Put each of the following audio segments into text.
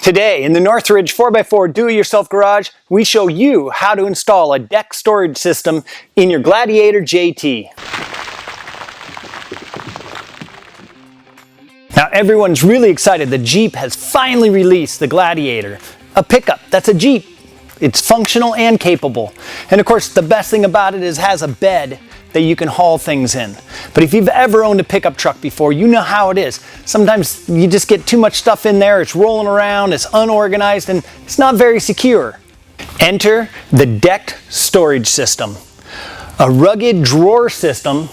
Today, in the Northridge 4x4 Do-It-Yourself Garage, we show you how to install a deck storage system in your Gladiator JT. Now everyone's really excited. The Jeep has finally released the Gladiator. A pickup that's a Jeep. It's functional and capable. And of course, the best thing about it is it has a bed that you can haul things in. But if you've ever owned a pickup truck before, you know how it is. Sometimes you just get too much stuff in there, it's rolling around, it's unorganized, and it's not very secure. Enter the DECKED storage system. A rugged drawer system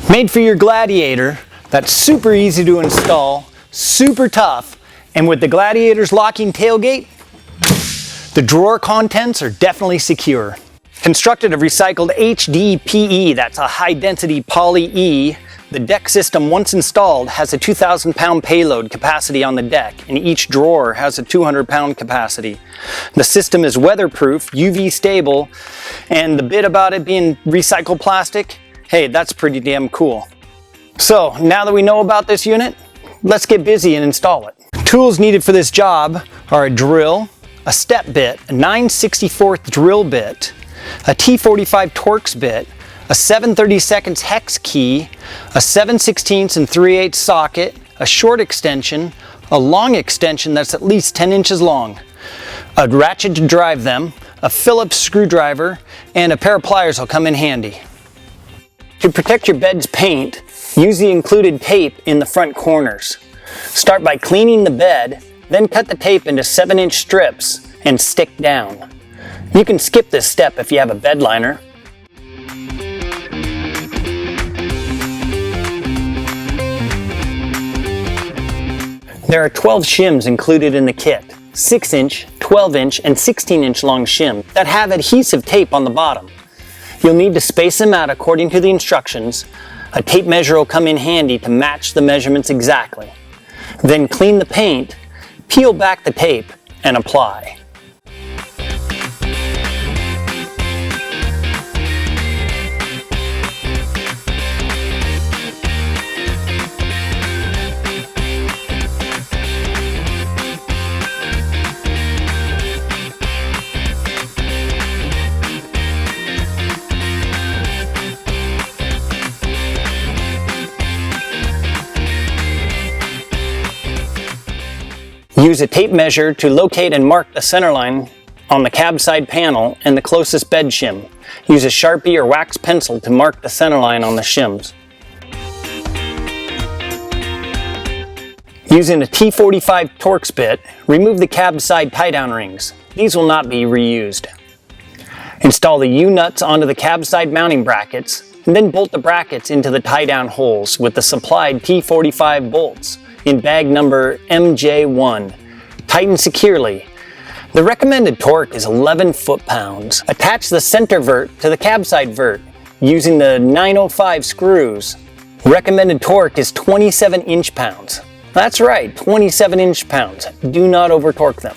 made for your Gladiator that's super easy to install, super tough, and with the Gladiator's locking tailgate, the drawer contents are definitely secure. Constructed of recycled HDPE, that's a high-density poly-E, the deck system, once installed, has a 2,000-pound payload capacity on the deck, and each drawer has a 200-pound capacity. The system is weatherproof, UV stable, and the bit about it being recycled plastic, hey, that's pretty damn cool. So, now that we know about this unit, let's get busy and install it. Tools needed for this job are a drill, a step bit, a 9/64 drill bit, a T45 Torx bit, a 7/32 hex key, a 7/16 and 3/8 socket, a short extension, a long extension that's at least 10 inches long, a ratchet to drive them, a Phillips screwdriver, and a pair of pliers will come in handy. To protect your bed's paint, use the included tape in the front corners. Start by cleaning the bed, then cut the tape into 7-inch strips and stick down. You can skip this step if you have a bed liner. There are 12 shims included in the kit, 6-inch, 12-inch, and 16-inch long shim that have adhesive tape on the bottom. You'll need to space them out according to the instructions. A tape measure will come in handy to match the measurements exactly. Then clean the paint, peel back the tape, and apply. Use a tape measure to locate and mark the center line on the cab side panel and the closest bed shim. Use a Sharpie or wax pencil to mark the center line on the shims. Using a T45 Torx bit, remove the cab side tie-down rings. These will not be reused. Install the U-nuts onto the cab side mounting brackets, and then bolt the brackets into the tie-down holes with the supplied T45 bolts in bag number MJ1. Tighten securely. The recommended torque is 11 foot-pounds. Attach the center vert to the cab side vert using the 905 screws. Recommended torque is 27 inch-pounds. That's right, 27 inch-pounds. Do not over-torque them.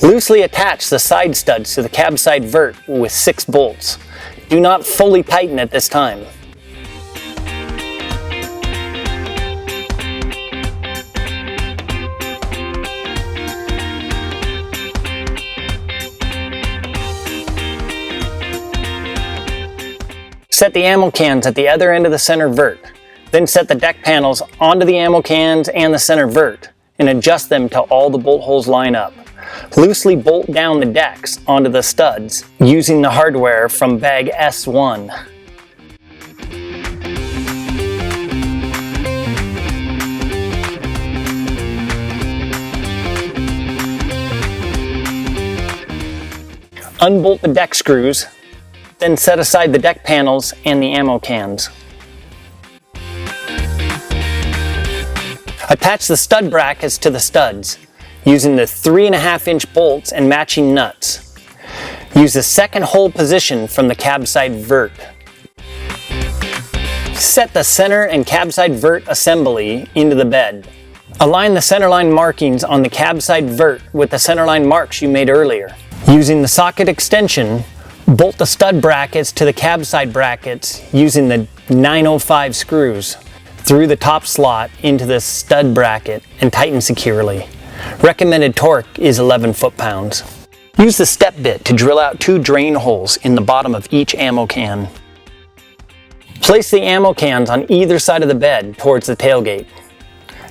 Loosely attach the side studs to the cab side vert with 6 bolts. Do not fully tighten at this time. Set the ammo cans at the other end of the center vert. Then set the deck panels onto the ammo cans and the center vert and adjust them till all the bolt holes line up. Loosely bolt down the decks onto the studs using the hardware from bag S1. Unbolt the deck screws, then set aside the deck panels and the ammo cans. Attach the stud brackets to the studs using the 3.5-inch bolts and matching nuts. Use the second hole position from the cab side vert. Set the center and cab side vert assembly into the bed. Align the centerline markings on the cab side vert with the centerline marks you made earlier. Using the socket extension, bolt the stud brackets to the cab side brackets using the 905 screws through the top slot into the stud bracket and tighten securely. Recommended torque is 11 foot-pounds. Use the step bit to drill out 2 drain holes in the bottom of each ammo can. Place the ammo cans on either side of the bed towards the tailgate.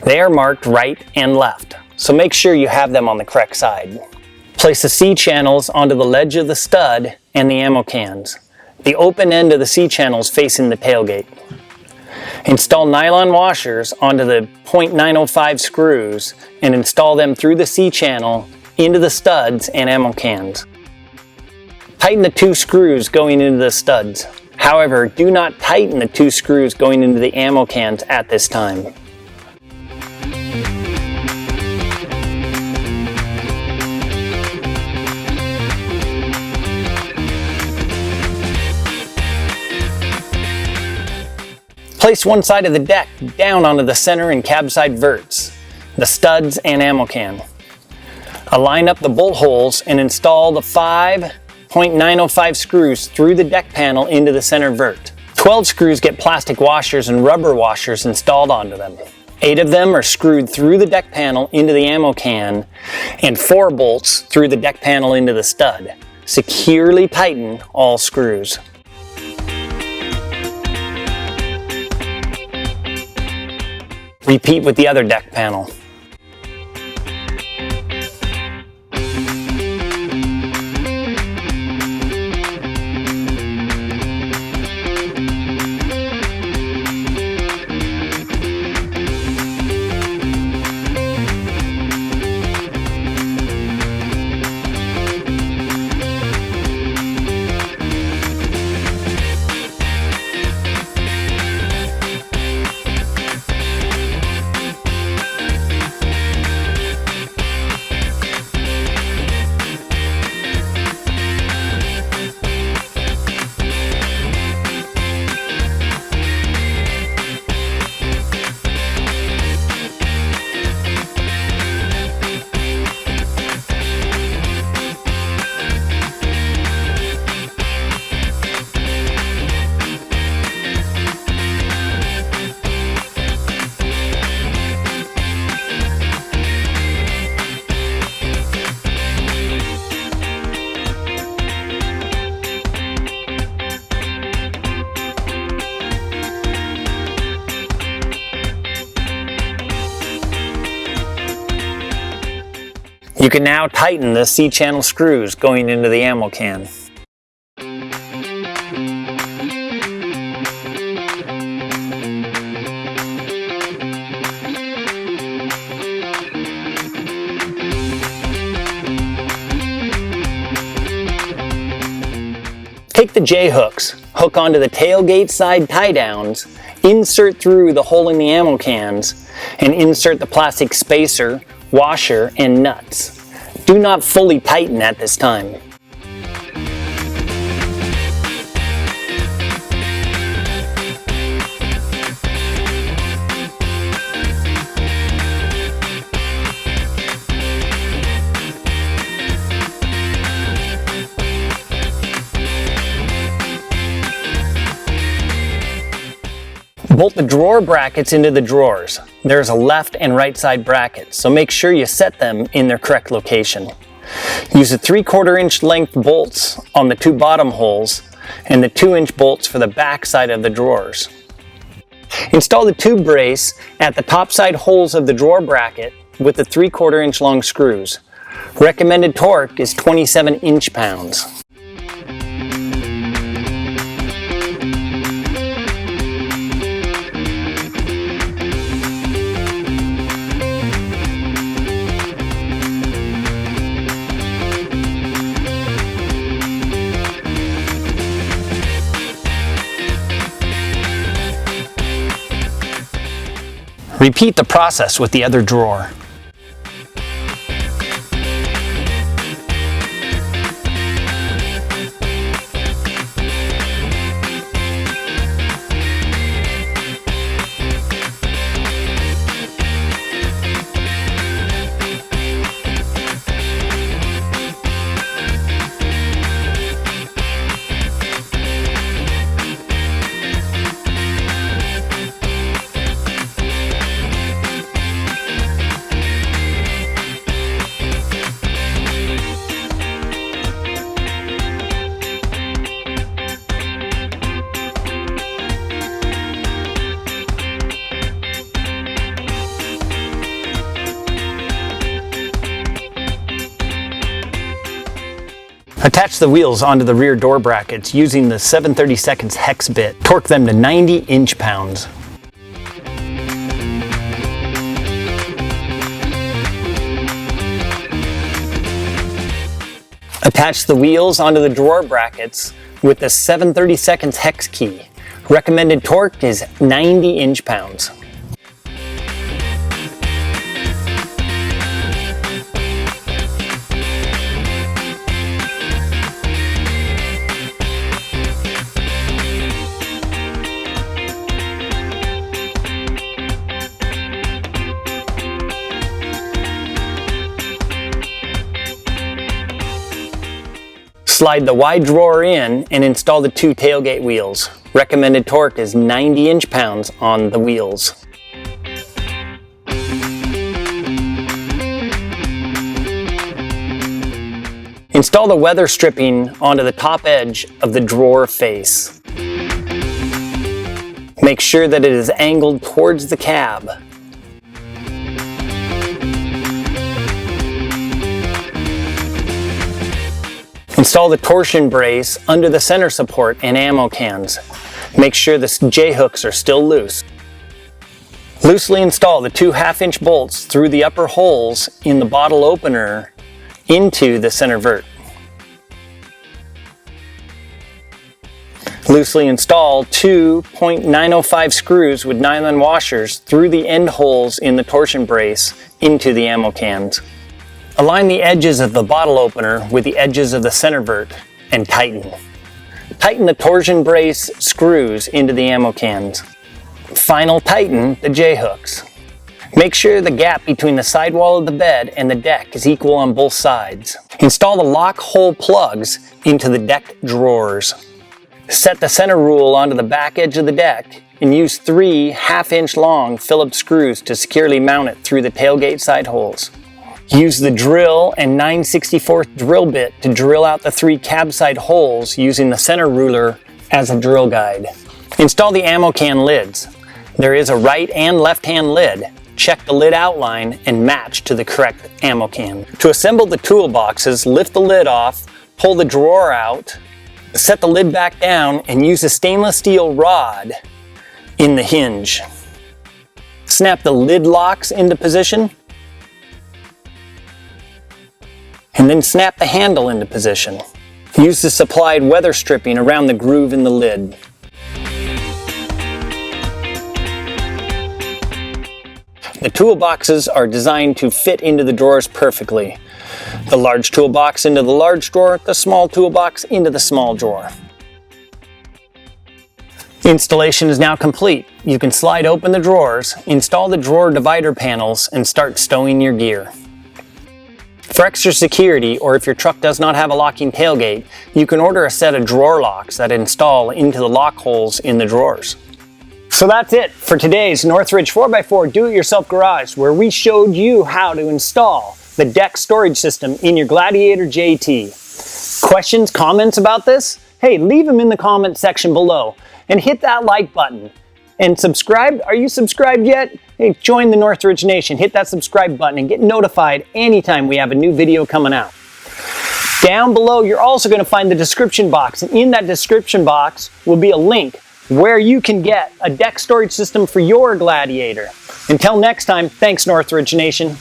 They are marked right and left, so make sure you have them on the correct side. Place the C-channels onto the ledge of the stud and the ammo cans. The open end of the C-channels facing the tailgate. Install nylon washers onto the .905 screws and install them through the C-channel into the studs and ammo cans. Tighten the 2 screws going into the studs. However, do not tighten the 2 screws going into the ammo cans at this time. Place one side of the deck down onto the center and cab side verts, the studs and ammo can. Align up the bolt holes and install the 5 .905 screws through the deck panel into the center vert. 12 screws get plastic washers and rubber washers installed onto them. 8 of them are screwed through the deck panel into the ammo can and 4 bolts through the deck panel into the stud. Securely tighten all screws. Repeat with the other deck panel. You can now tighten the C-channel screws going into the ammo can. Take the J-hooks, hook onto the tailgate side tie-downs, insert through the hole in the ammo cans, and insert the plastic spacer, washer, and nuts. Do not fully tighten at this time. Bolt the drawer brackets into the drawers. There's a left and right side bracket, so make sure you set them in their correct location. Use the 3/4 inch length bolts on the 2 bottom holes and the 2-inch bolts for the back side of the drawers. Install the tube brace at the top side holes of the drawer bracket with the 3/4 inch long screws. Recommended torque is 27 inch-pounds. Repeat the process with the other drawer. Attach the wheels onto the rear door brackets using the 7/32 hex bit. Torque them to 90 inch-pounds. Attach the wheels onto the drawer brackets with the 7/32 hex key. Recommended torque is 90 inch-pounds. Slide the wide drawer in and install the 2 tailgate wheels. Recommended torque is 90 inch-pounds on the wheels. Install the weather stripping onto the top edge of the drawer face. Make sure that it is angled towards the cab. Install the torsion brace under the center support and ammo cans. Make sure the J-hooks are still loose. Loosely install the 2 1/2-inch bolts through the upper holes in the bottle opener into the center vert. Loosely install 2 .905 screws with nylon washers through the end holes in the torsion brace into the ammo cans. Align the edges of the bottle opener with the edges of the center vert and tighten. Tighten the torsion brace screws into the ammo cans. Final tighten the J-hooks. Make sure the gap between the sidewall of the bed and the deck is equal on both sides. Install the lock hole plugs into the deck drawers. Set the center rule onto the back edge of the deck and use 3 1/2-inch long Phillips screws to securely mount it through the tailgate side holes. Use the drill and 9/64 drill bit to drill out the 3 cab side holes using the center ruler as a drill guide. Install the ammo can lids. There is a right and left hand lid. Check the lid outline and match to the correct ammo can. To assemble the toolboxes, lift the lid off, pull the drawer out, set the lid back down and use a stainless steel rod in the hinge. Snap the lid locks into position and then snap the handle into position. Use the supplied weather stripping around the groove in the lid. The toolboxes are designed to fit into the drawers perfectly. The large toolbox into the large drawer, the small toolbox into the small drawer. Installation is now complete. You can slide open the drawers, install the drawer divider panels, and start stowing your gear. For extra security, or if your truck does not have a locking tailgate, you can order a set of drawer locks that install into the lock holes in the drawers. So that's it for today's Northridge 4x4 Do-It-Yourself Garage, where we showed you how to install the deck storage system in your Gladiator JT. Questions, comments about this? Hey, leave them in the comment section below and hit that like button. And subscribe, are you subscribed yet? Hey, join the Northridge Nation, hit that subscribe button and get notified anytime we have a new video coming out. Down below, you're also going to find the description box, and in that description box will be a link where you can get a deck storage system for your Gladiator. Until next time, thanks Northridge Nation.